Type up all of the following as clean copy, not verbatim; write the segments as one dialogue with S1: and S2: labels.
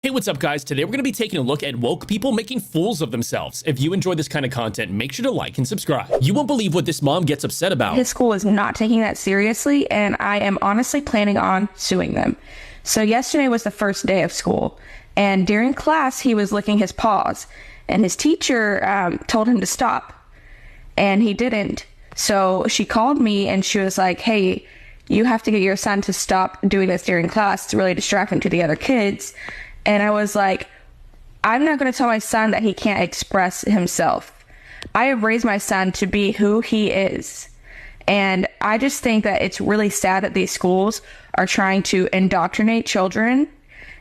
S1: Hey, what's up guys? Today we're going to be taking a look at woke people making fools of themselves. If you enjoy this kind of content, make sure to like and subscribe. You won't believe what this mom gets upset about.
S2: His school is not taking that seriously, and I am honestly planning on suing them. So yesterday was the first day of school, and during class he was licking his paws, and his teacher told him to stop, and he didn't. So she called me and she was like, hey, you have to get your son to stop doing this during class. It's really distracting to the other kids. And I was like, I'm not going to tell my son that he can't express himself. I have raised my son to be who he is. And I just think that it's really sad that these schools are trying to indoctrinate children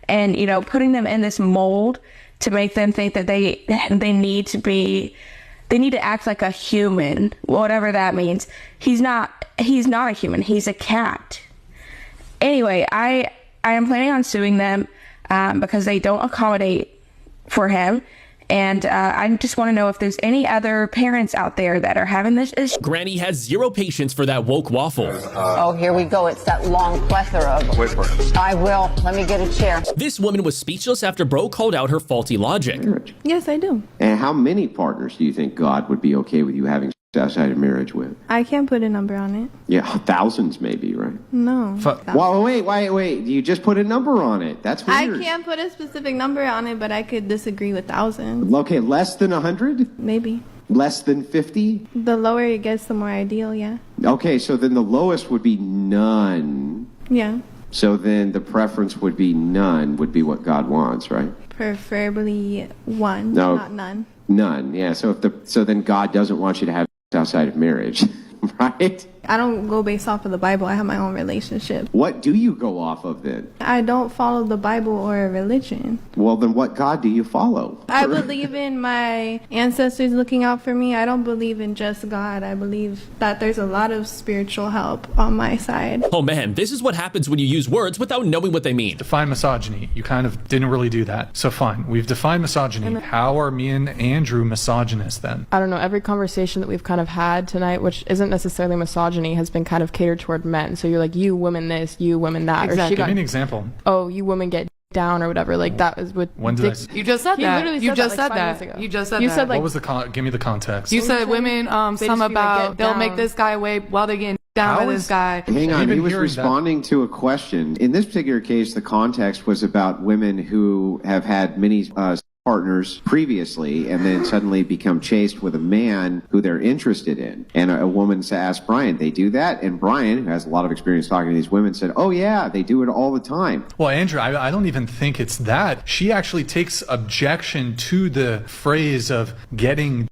S2: and, you know, putting them in this mold to make them think that they need to act like a human, whatever that means. He's not a human. He's a cat. Anyway, I am planning on suing them because they don't accommodate for him. And I just want to know if there's any other parents out there that are having this issue.
S1: Granny has zero patience for that woke waffle.
S3: Oh, here we go. It's that long plethora of... Wait for it. I will. Let me get a chair.
S1: This woman was speechless after bro called out her faulty logic.
S4: Yes, I do.
S5: And how many partners do you think God would be okay with you having outside of marriage with?
S4: I can't put a number on it.
S5: Yeah, thousands maybe, right?
S4: No.
S5: Well, wait. You just put a number on it. That's weird.
S4: I can't put a specific number on it, but I could disagree with thousands.
S5: Okay, less than 100?
S4: Maybe.
S5: Less than 50?
S4: The lower it gets, the more ideal, yeah.
S5: Okay, so then the lowest would be none.
S4: Yeah.
S5: So then the preference would be none, would be what God wants, right?
S4: Preferably one,
S5: no,
S4: not none.
S5: None, yeah. So then God doesn't want you to have outside of marriage, right?
S4: I don't go based off of the Bible. I have my own relationship.
S5: What do you go off of then?
S4: I don't follow the Bible or a religion.
S5: Well, then what God do you follow?
S4: I believe in my ancestors looking out for me. I don't believe in just God. I believe that there's a lot of spiritual help on my side.
S1: Oh man, this is what happens when you use words without knowing what they mean.
S6: Define misogyny. You kind of didn't really do that. So fine, we've defined misogyny. How are me and Andrew misogynist then?
S7: I don't know, every conversation that we've kind of had tonight, which isn't necessarily misogyny, has been kind of catered toward men. So you're like, you women this, you women that.
S6: Exactly.
S7: Or she
S6: Give me an example.
S7: Oh, you women get down or whatever. Like that is what.
S6: When did
S8: You just said that.
S7: You just said that.
S8: You just said
S7: You
S8: that.
S7: said like.
S6: What was the give me the context.
S8: You said women, some about they'll
S7: down.
S8: make this guy wait while they're getting down by this guy.
S5: Hang on, he was responding to a question. In this particular case, the context was about women who have had many partners previously and then suddenly become chased with a man who they're interested in. And a woman asked Brian, they do that? And Brian, who has a lot of experience talking to these women, said, oh yeah, they do it all the time.
S6: Well, Andrew, I don't even think it's that. She actually takes objection to the phrase of getting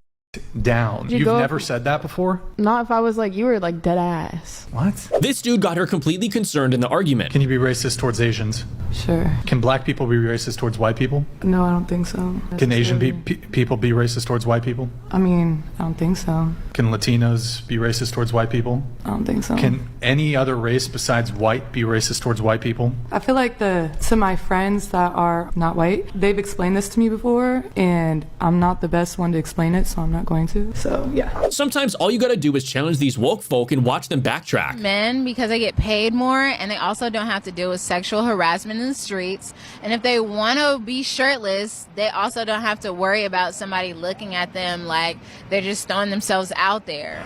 S6: down. You've never said that before?
S7: Not if I was like, you were like dead ass.
S6: What?
S1: This dude got her completely concerned in the argument.
S6: Can you be racist towards Asians?
S8: Sure.
S6: Can black people be racist towards white people?
S8: No, I don't think so.
S6: Can Asian people be racist towards white people?
S8: I mean, I don't think so.
S6: Can Latinos be racist towards white people?
S8: I don't think so.
S6: Can any other race besides white be racist towards white people?
S8: I feel like to my friends that are not white, they've explained this to me before, and I'm not the best one to explain it, so I'm not going to. So, yeah.
S1: Sometimes all you gotta do is challenge these woke folk and watch them backtrack.
S9: Men, because they get paid more and they also don't have to deal with sexual harassment in the streets. And if they want to be shirtless, they also don't have to worry about somebody looking at them like they're just throwing themselves out there.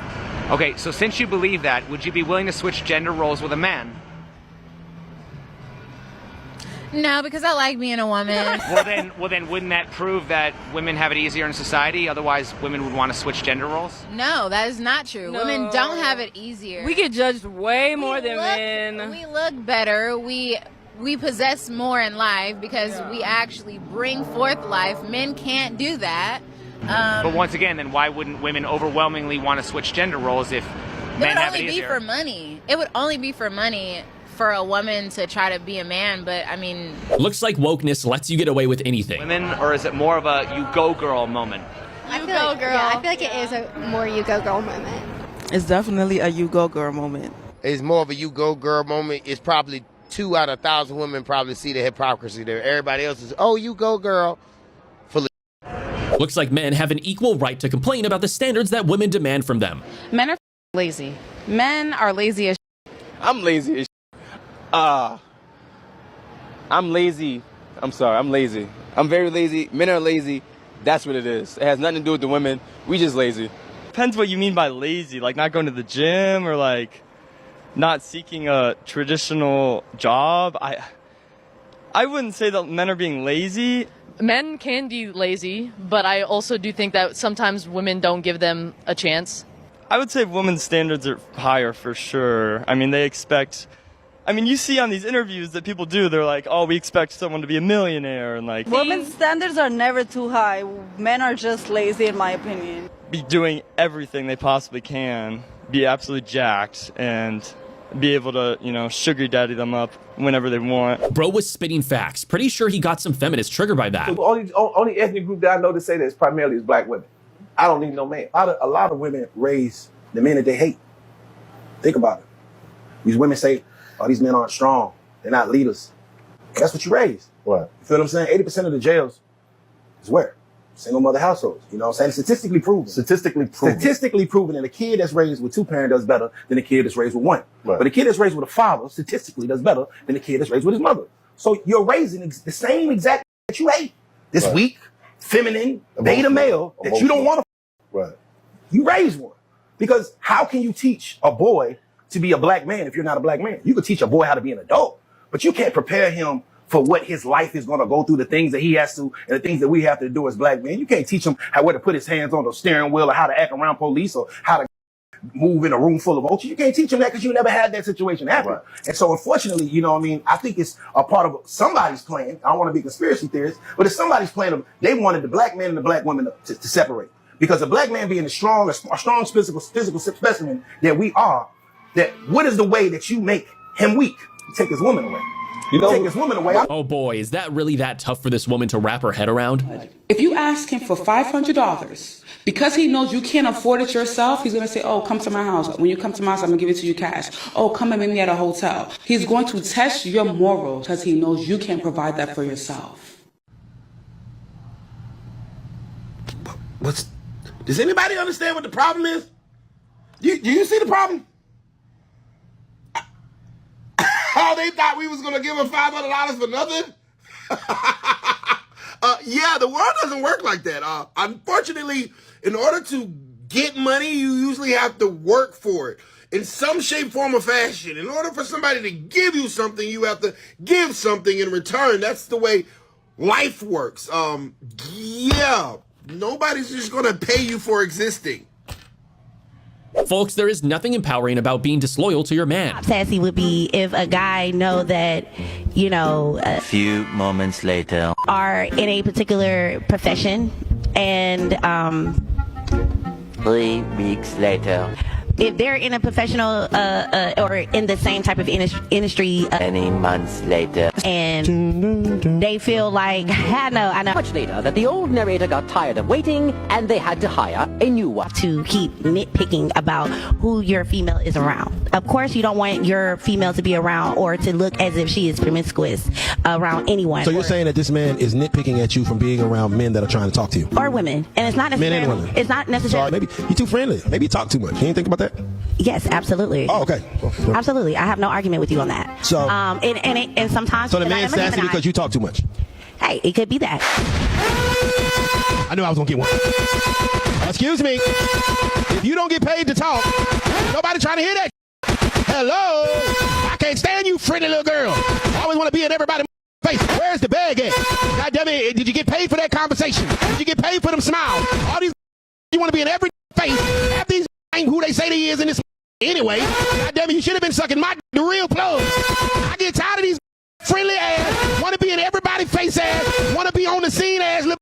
S10: Okay, so since you believe that, would you be willing to switch gender roles with a man?
S9: No, because I like being a woman.
S10: Well then wouldn't that prove that women have it easier in society? Otherwise women would want to switch gender roles?
S9: No, that is not true.
S8: No.
S9: Women don't have it easier.
S8: We get judged way more than men.
S9: We look better. We possess more in life because we actually bring forth life. Men can't do that.
S10: But once again, then why wouldn't women overwhelmingly want to switch gender roles if men have it easier?
S9: It would only be for money. It would only be for money for a woman to try to be a man, but I mean...
S1: Looks like wokeness lets you get away with anything.
S10: Women, or is it more of a you go girl moment?
S4: You go girl.
S11: Yeah, I feel like it is a more you go girl moment.
S12: It's definitely a you go girl moment.
S13: It's more of a you go girl moment. It's probably 2 out of 1,000 women probably see the hypocrisy there. Everybody else is, oh, you go girl.
S1: Looks like men have an equal right to complain about the standards that women demand from them.
S14: Men are lazy. Men are lazy as
S13: I'm lazy as
S15: I'm lazy I'm sorry, I'm lazy. I'm very lazy. Men are lazy. That's what it is. It has nothing to do with the women. We just lazy.
S16: Depends what you mean by lazy, like not going to the gym or like not seeking a traditional job. I wouldn't say that men are being lazy.
S17: Men can be lazy, but I also do think that sometimes women don't give them a chance.
S16: I would say women's standards are higher for sure. I mean, they expect... I mean, you see on these interviews that people do, they're like, oh, we expect someone to be a millionaire and like...
S12: Women's standards are never too high. Men are just lazy, in my opinion.
S16: Be doing everything they possibly can, be absolutely jacked, and be able to, you know, sugar daddy them up whenever they want.
S1: Bro was spitting facts. Pretty sure he got some feminists triggered by that.
S18: The only ethnic group that I know to say that is primarily is black women. I don't need no man. A lot of women raise the men that they hate. Think about it. These women say, oh, these men aren't strong. They're not leaders. That's what you raised. Right. You feel what I'm saying? 80% of the jails is where? Single mother households. You know what I'm saying? Statistically proven. Statistically proven that a kid that's raised with two parents does better than a kid that's raised with one. Right. But a kid that's raised with a father statistically does better than a kid that's raised with his mother. So you're raising the same exact that you hate. This weak, feminine, beta male that you don't want to. Right. You raise one. Because how can you teach a boy to be a black man if you're not a black man? You could teach a boy how to be an adult, but you can't prepare him for what his life is going to go through, the things that he has to, and the things that we have to do as black men. You can't teach him where to put his hands on the steering wheel or how to act around police or how to move in a room full of vultures. You can't teach him that because you never had that situation happen. Right. And so unfortunately, you know what I mean, I think it's a part of somebody's plan. I don't want to be a conspiracy theorist, but it's somebody's plan of, they wanted the black man and the black women to separate. Because the black man being a strong physical specimen that we are, that what is the way that you make him weak? You take his woman away. You take his woman away.
S1: Oh boy, is that really that tough for this woman to wrap her head around?
S19: If you ask him for $500, because he knows you can't afford it yourself, he's going to say, oh, come to my house. When you come to my house, I'm going to give it to you cash. Oh, come and meet me at a hotel. He's going to test your morals because he knows you can't provide that for yourself.
S18: Does anybody understand what the problem is? Do you see the problem? Oh, they thought we was going to give them $500 for nothing? Yeah, the world doesn't work like that. Unfortunately, in order to get money, you usually have to work for it in some shape, form, or fashion. In order for somebody to give you something, you have to give something in return. That's the way life works. Yeah, nobody's just going to pay you for existing.
S1: Folks, there is nothing empowering about being disloyal to your man.
S20: Sassy would be if a guy know that, you know,
S21: a few moments later,
S20: are in a particular profession and
S21: 3 weeks later,
S20: if they're in a professional or in the same type of industry
S21: many months later,
S20: and they feel like, I know
S22: much later that the old narrator got tired of waiting and they had to hire a new one
S20: to keep nitpicking about who your female is around. Of course, you don't want your female to be around or to look as if she is promiscuous around anyone.
S23: So you're saying that this man is nitpicking at you from being around men that are trying to talk to you?
S20: Or women. And it's not necessarily,
S23: men and women.
S20: It's not necessarily.
S23: Sorry, maybe you're too friendly. Maybe you talk too much. You didn't think about that?
S20: Yes, absolutely.
S23: Oh, okay.
S20: Absolutely. I have no argument with you on that.
S23: So,
S20: and sometimes.
S23: So the man's sassy because you talk too much?
S20: Hey, it could be that.
S23: I knew I was going to get one. Excuse me. If you don't get paid to talk, nobody trying to hear that. Hello. I can't stand you, friendly little girl. I always want to be in everybody's face. Where's the bag at? God damn it. Did you get paid for that conversation? Did you get paid for them smiles? All these you want to be in every face. Half these ain't who they say they is in this anyway. God damn it, you should have been sucking the real plug. I get tired of these friendly ass, want to be in everybody's face ass, want to be on the scene ass little.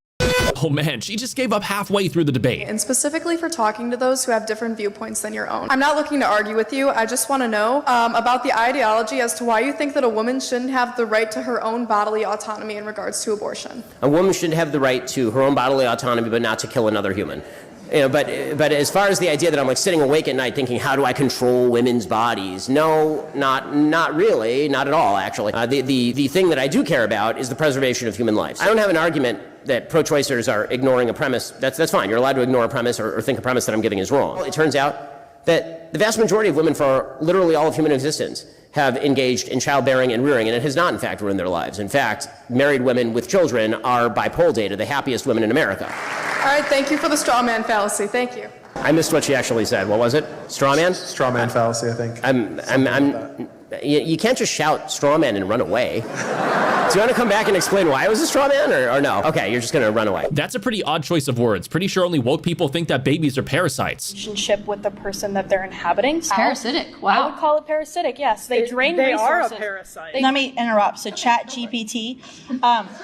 S1: Oh man, she just gave up halfway through the debate.
S24: And specifically for talking to those who have different viewpoints than your own. I'm not looking to argue with you. I just want to know about the ideology as to why you think that a woman shouldn't have the right to her own bodily autonomy in regards to abortion.
S22: A woman should have the right to her own bodily autonomy, but not to kill another human. You know, but as far as the idea that I'm like sitting awake at night thinking, how do I control women's bodies? No, not really, not at all, actually. The thing that I do care about is the preservation of human lives. I don't have an argument that pro-choicers are ignoring a premise. That's fine. You're allowed to ignore a premise or think a premise that I'm giving is wrong. It turns out that the vast majority of women for literally all of human existence have engaged in childbearing and rearing, and it has not, in fact, ruined their lives. In fact, married women with children are, by poll data, the happiest women in America.
S24: All right, thank you for the straw man fallacy. Thank you.
S22: I missed what she actually said. What was it? Straw man?
S2: Straw man fallacy, I think.
S22: You can't just shout straw man and run away. Do you want to come back and explain why it was a straw man or no? Okay, you're just going to run away.
S1: That's a pretty odd choice of words. Pretty sure only woke people think that babies are parasites.
S3: Relationship with the person that they're inhabiting.
S5: Parasitic. Wow.
S3: I would call it parasitic, yes. They drain resources.
S5: They are a parasite. Let me interrupt. So ChatGPT.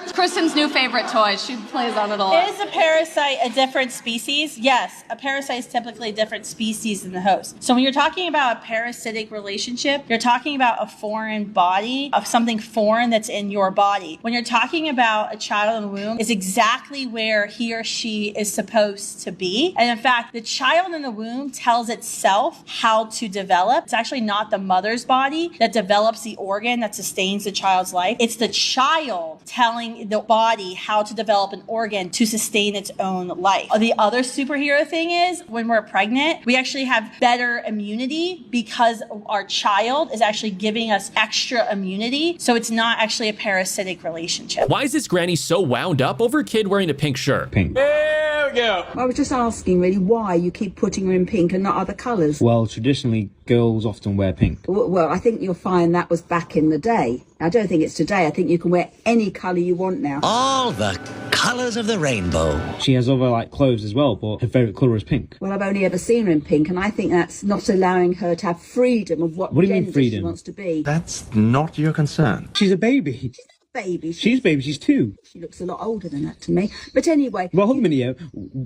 S5: It's Kristen's new favorite toy. She plays on it a lot. Is a parasite a different species? Yes. A parasite is typically a different species than the host. So when you're talking about a parasitic relationship, you're talking about a foreign body, of something foreign that's in your body. When you're talking about a child in the womb, is exactly where he or she is supposed to be. And in fact, the child in the womb tells itself how to develop. It's actually not the mother's body that develops the organ that sustains the child's life. It's the child telling the body how to develop an organ to sustain its own life. The other superhero thing is when we're pregnant, we actually have better immunity because our child is actually giving us extra immunity. So it's not actually a parasitic relationship.
S1: Why is this granny so wound up over a kid wearing a pink shirt?
S7: Pink.
S5: There we go.
S7: I was just asking really why you keep putting her in pink and not other colours. Well, traditionally girls often wear pink. Well, I think you'll find that was back in the day. I don't think it's today. I think you can wear any colour you want now.
S25: All the colours of the rainbow.
S7: She has other clothes as well, but her favourite colour is pink. Well, I've only ever seen her in pink, and I think that's not allowing her to have freedom of what
S25: do you
S7: gender
S25: mean freedom?
S7: she wants to be.
S25: That's not your concern.
S7: She's a baby. Baby. She's baby. She's 2. She looks a lot older than that to me. But anyway. Well, hold on a minute.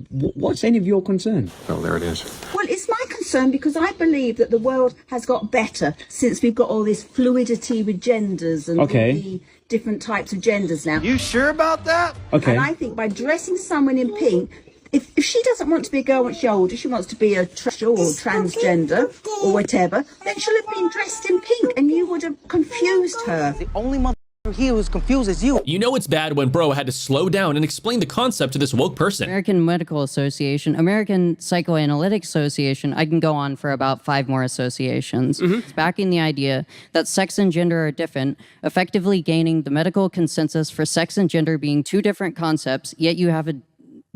S7: What's any of your concern?
S2: Well, there it is.
S7: Well, it's my concern because I believe that the world has got better since we've got all this fluidity with genders and all the different types of genders now.
S25: You sure about that?
S7: Okay. And I think by dressing someone in pink, if she doesn't want to be a girl when she's older, she wants to be a transgender or whatever, then she'll have been dressed in pink and you would have confused her.
S25: The only mother here who's confused is you.
S1: You know it's bad when bro had to slow down and explain the concept to this woke person.
S26: American Medical Association, American Psychoanalytic Association, I can go on for about 5 more associations. It's backing the idea that sex and gender are different, effectively gaining the medical consensus for sex and gender being 2 different concepts, yet you have a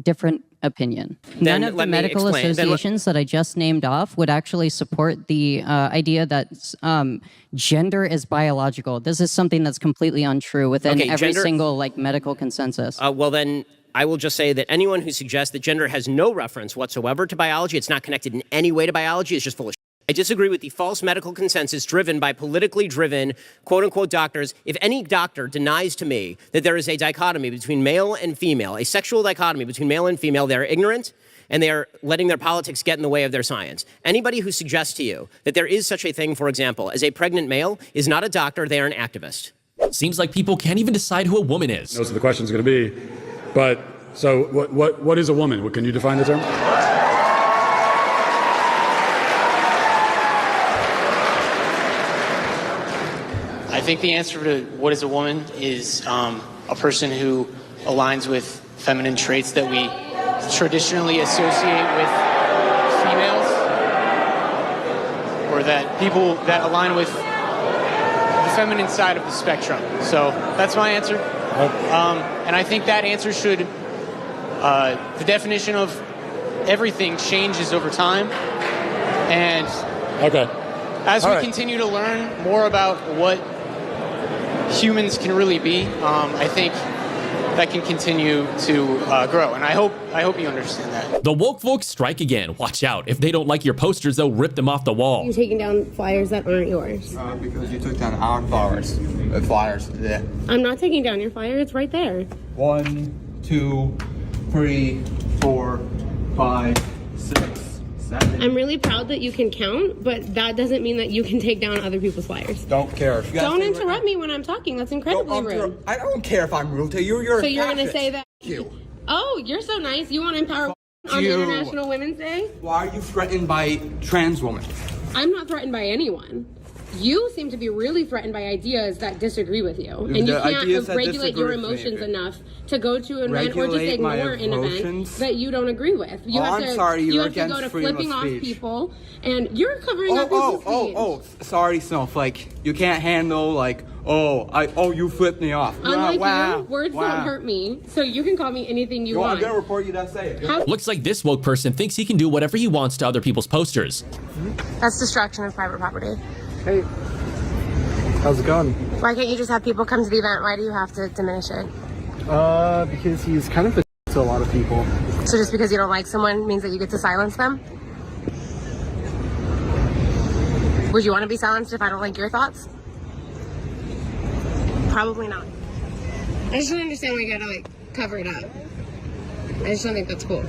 S26: different opinion. None of the medical associations that I just named off would actually support the idea that gender is biological. This is something that's completely untrue within every single medical consensus.
S22: Well, then I will just say that anyone who suggests that gender has no reference whatsoever to biology, it's not connected in any way to biology, is just full of shit. I disagree with the false medical consensus driven by politically driven, quote-unquote, doctors. If any doctor denies to me that there is a dichotomy between male and female, a sexual dichotomy between male and female, they're ignorant and they are letting their politics get in the way of their science. Anybody who suggests to you that there is such a thing, for example, as a pregnant male is not a doctor, they are an activist.
S1: Seems like people can't even decide who a woman is.
S27: Those are the questions going to be. But, so what is a woman? Can you define the term?
S28: I think the answer to what is a woman is a person who aligns with feminine traits that we traditionally associate with females, or that people that align with the feminine side of the spectrum. So that's my answer. And I think that answer should, the definition of everything changes over time. And as we continue to learn more about what humans can really be, I think that can continue to grow, and I hope you understand that.
S1: The woke folks strike again. Watch out. If they don't like your posters, they'll rip them off the wall.
S11: You're taking down flyers that aren't yours.
S15: Because you took down our flyers. Yeah.
S11: I'm not taking down your flyer. It's right there.
S15: 1, 2, 3, 4, 5, 6, 7.
S11: I'm really proud that you can count, but that doesn't mean that you can take down other people's flyers.
S15: Don't care.
S11: Don't interrupt me when I'm talking. That's incredibly rude.
S15: I don't care if I'm rude to you.
S11: So you're going to say that? Oh, you're so nice. You want to empower on International Women's Day?
S15: Why are you threatened by trans women?
S11: I'm not threatened by anyone. You seem to be really threatened by ideas that disagree with you. And you can't regulate your emotions enough to go to an event or just ignore an event that you don't agree with. You have to go to flipping off people, and you're covering up people's feet.
S4: Sorry, Snowflake. You can't handle, like, you flipped me off.
S11: Unlike you, words don't hurt me, so you can call me anything you want.
S4: I'm gonna report you, that's it.
S1: Looks like this woke person thinks he can do whatever he wants to other people's posters.
S11: That's destruction of private property.
S2: Hey, how's it going?
S11: Why can't you just have people come to the event? Why do you have to diminish it?
S2: Because he's kind of a to a lot of people.
S11: So just because you don't like someone means that you get to silence them? Would you want to be silenced if I don't like your thoughts? Probably not. I just don't understand why you gotta, like, cover it up. I just don't think that's cool.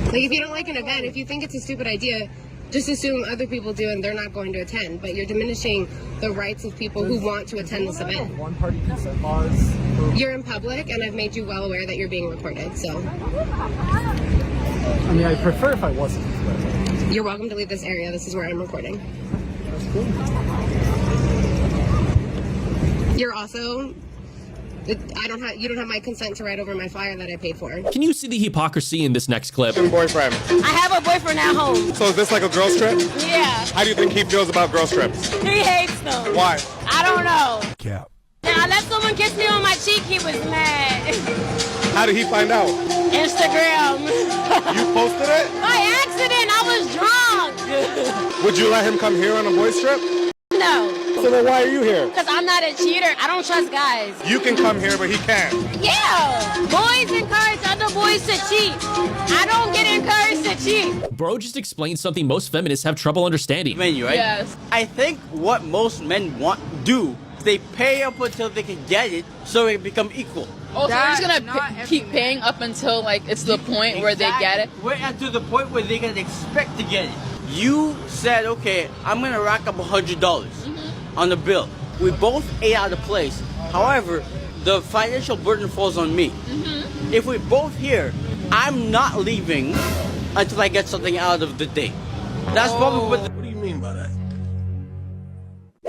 S11: Like, if you don't like an event, if you think it's a stupid idea, just assume other people do and they're not going to attend, but you're diminishing the rights of people who want to attend this event.
S2: One-party consent laws.
S11: You're in public, and I've made you well aware that you're being recorded, so.
S2: I mean, I prefer if I wasn't.
S11: You're welcome to leave this area. This is where I'm recording.
S2: That's cool.
S11: You're also. You don't have my consent to write over my flyer that I paid for.
S1: Can you see the hypocrisy in this next clip?
S2: Boyfriend.
S11: I have a boyfriend at home.
S2: So is this like a girls trip?
S11: Yeah.
S2: How do you think he feels about girls trips?
S11: He hates them.
S2: Why?
S11: I don't know.
S2: Cap.
S11: Now, I let someone kiss me on my cheek. He was mad.
S2: How did he find out?
S11: Instagram.
S2: You posted it?
S11: By accident. I was drunk.
S2: Would you let him come here on a boys trip?
S11: No.
S2: So then why are you here?
S11: Because I'm not a cheater. I don't trust guys.
S2: You can come here, but he can't.
S11: Yeah. Boys encourage other boys to cheat. I don't get encouraged to cheat.
S1: Bro just explained something most feminists have trouble understanding.
S4: Menu, right?
S11: Yes.
S4: I think what most men do, they pay up until they can get it, so it become equal.
S6: Also, they're just gonna keep paying up until like it's the point where they get it.
S4: We're at to the point where they can expect to get it. You said, okay, I'm gonna rack up $100 on the bill. We both ate out of place. However, the financial burden falls on me. If we're both here, I'm not leaving until I get something out of the date. That's probably what. What do you mean by that?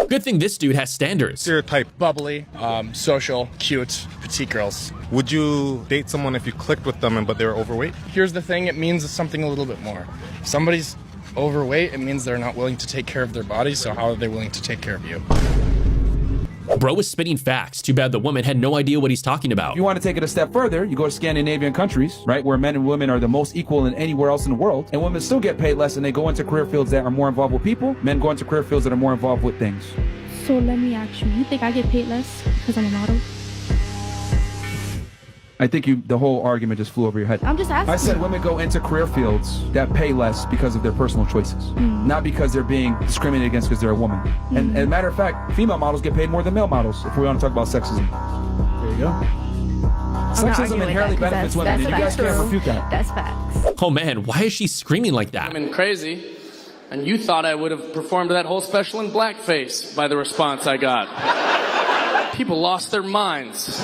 S1: Good thing this dude has standards.
S2: Stereotype bubbly, social, cute, petite girls. Would you date someone if you clicked with them but they were overweight? Here's the thing, it means something a little bit more. If somebody's overweight, it means they're not willing to take care of their body, so how are they willing to take care of you?
S1: Bro was spitting facts. Too bad the woman had no idea what he's talking about.
S8: If you want to take it a step further, you go to Scandinavian countries, right, where men and women are the most equal than anywhere else in the world, and women still get paid less and they go into career fields that are more involved with people. Men go into career fields that are more involved with things.
S9: So let me ask you think I get paid less because I'm a model?
S8: I think the whole argument just flew over your head.
S9: I'm just asking.
S8: I said women go into career fields that pay less because of their personal choices, not because they're being discriminated against because they're a woman. And as a matter of fact, female models get paid more than male models if we want to talk about sexism. There you go. Sexism inherently benefits women, and you guys can't refute that.
S9: That's facts.
S1: Oh man, why is she screaming like that?
S10: I'm crazy, and you thought I would have performed that whole special in blackface by the response I got. People lost their minds.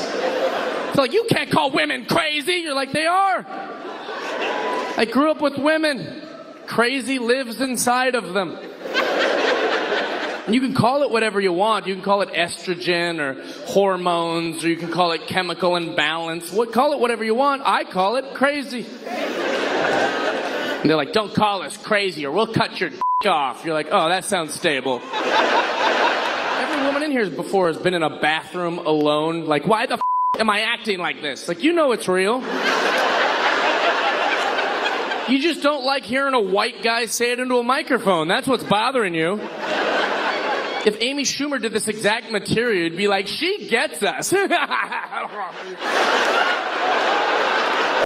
S10: It's like, you can't call women crazy. You're like, they are. I grew up with women. Crazy lives inside of them. And you can call it whatever you want. You can call it estrogen or hormones, or you can call it chemical imbalance. Call it whatever you want. I call it crazy. And they're like, don't call us crazy or we'll cut your off. You're like, oh, that sounds stable. Every woman in here before has been in a bathroom alone. Like, why the am I acting like this? Like, you know it's real. You just don't like hearing a white guy say it into a microphone. That's what's bothering you. If Amy Schumer did this exact material, you'd be like, she gets us.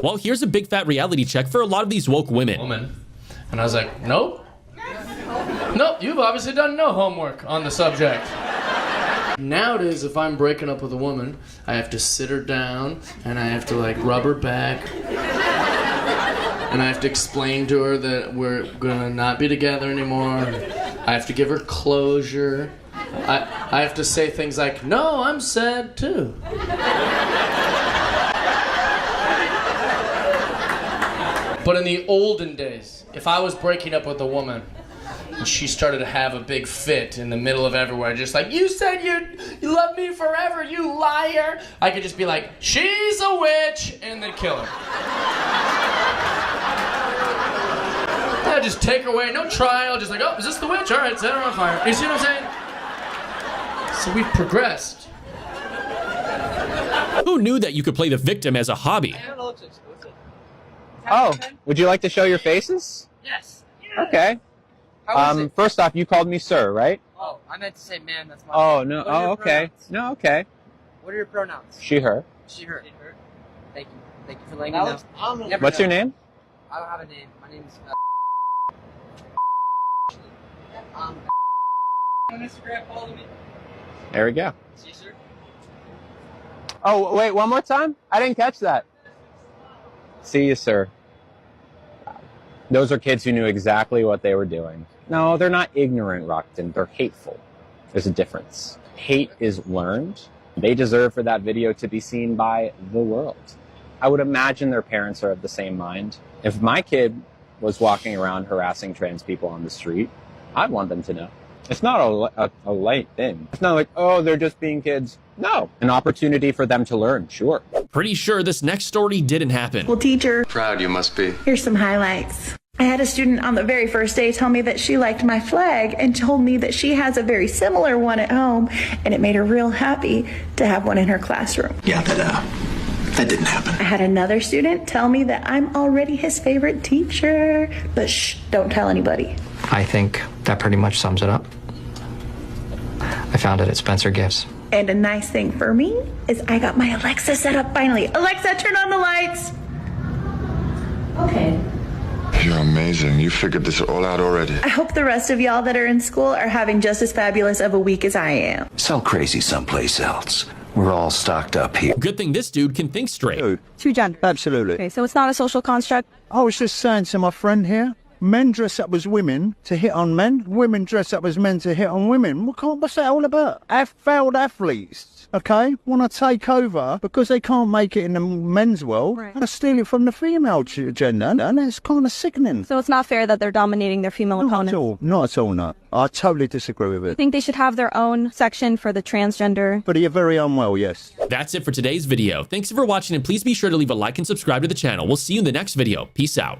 S1: Well, here's a big fat reality check for a lot of these woke women.
S10: And I was like, nope. Nope, you've obviously done no homework on the subject. Nowadays, if I'm breaking up with a woman, I have to sit her down, and I have to, like, rub her back. And I have to explain to her that we're gonna not be together anymore. I have to give her closure. I have to say things like, no, I'm sad too. But in the olden days, if I was breaking up with a woman, and she started to have a big fit in the middle of everywhere, just like, you said you love me forever, you liar. I could just be like, she's a witch, and then kill her. Yeah, just take her away, no trial, just like, oh, is this the witch? All right, set her on fire. You see what I'm saying? So we've progressed.
S1: Who knew that you could play the victim as a hobby?
S12: Oh, would you like to show your faces?
S13: Yes.
S12: Okay. First off, you called me sir, right?
S13: Oh, I meant to say man. That's my.
S12: Oh
S13: name.
S12: no.
S13: What are your
S12: Oh, okay.
S13: pronouns?
S12: No, okay.
S13: What are your pronouns?
S12: She, her.
S13: She, her. Thank you. Thank you for letting me know. Never
S12: What's
S13: know.
S12: your name?
S13: I don't have a name. My name is. On Instagram, follow me.
S12: There we go.
S13: See you, sir.
S12: Oh, wait, one more time? I didn't catch that. See you, sir. Those are kids who knew exactly what they were doing. No, they're not ignorant, Rockton. They're hateful. There's a difference. Hate is learned. They deserve for that video to be seen by the world. I would imagine their parents are of the same mind. If my kid was walking around harassing trans people on the street, I'd want them to know. It's not a light thing. It's not like, oh, they're just being kids. No, an opportunity for them to learn, sure.
S1: Pretty sure this next story didn't happen.
S14: Well, teacher,
S25: Proud you must be.
S14: here's some highlights. I had a student on the very first day tell me that she liked my flag and told me that she has a very similar one at home, and it made her real happy to have one in her classroom.
S25: Yeah, that didn't happen.
S14: I had another student tell me that I'm already his favorite teacher, but shh, don't tell anybody.
S16: I think that pretty much sums it up. I found it at Spencer Gifts.
S14: And a nice thing for me is I got my Alexa set up finally. Alexa, turn on the lights. Okay.
S25: You're amazing. You figured this all out already.
S14: I hope the rest of y'all that are in school are having just as fabulous of a week as I am.
S25: Sell crazy someplace else. We're all stocked up here.
S1: Good thing this dude can think straight.
S17: Two gender.
S18: Absolutely.
S17: Okay, so it's not a social construct.
S18: I was just saying to my friend here, men dress up as women to hit on men. Women dress up as men to hit on women. What's that all about? Failed athletes, okay, want to take over because they can't make it in the men's world.
S17: Right.
S18: And steal it from the female gender, and it's kind of sickening.
S17: So it's not fair that they're dominating their female opponents.
S18: Not at all, no. I totally disagree with
S17: I
S18: it.
S17: think they should have their own section for the transgender.
S18: But you're very unwell, yes.
S1: That's it for today's video. Thanks for watching, and please be sure to leave a like and subscribe to the channel. We'll see you in the next video. Peace out.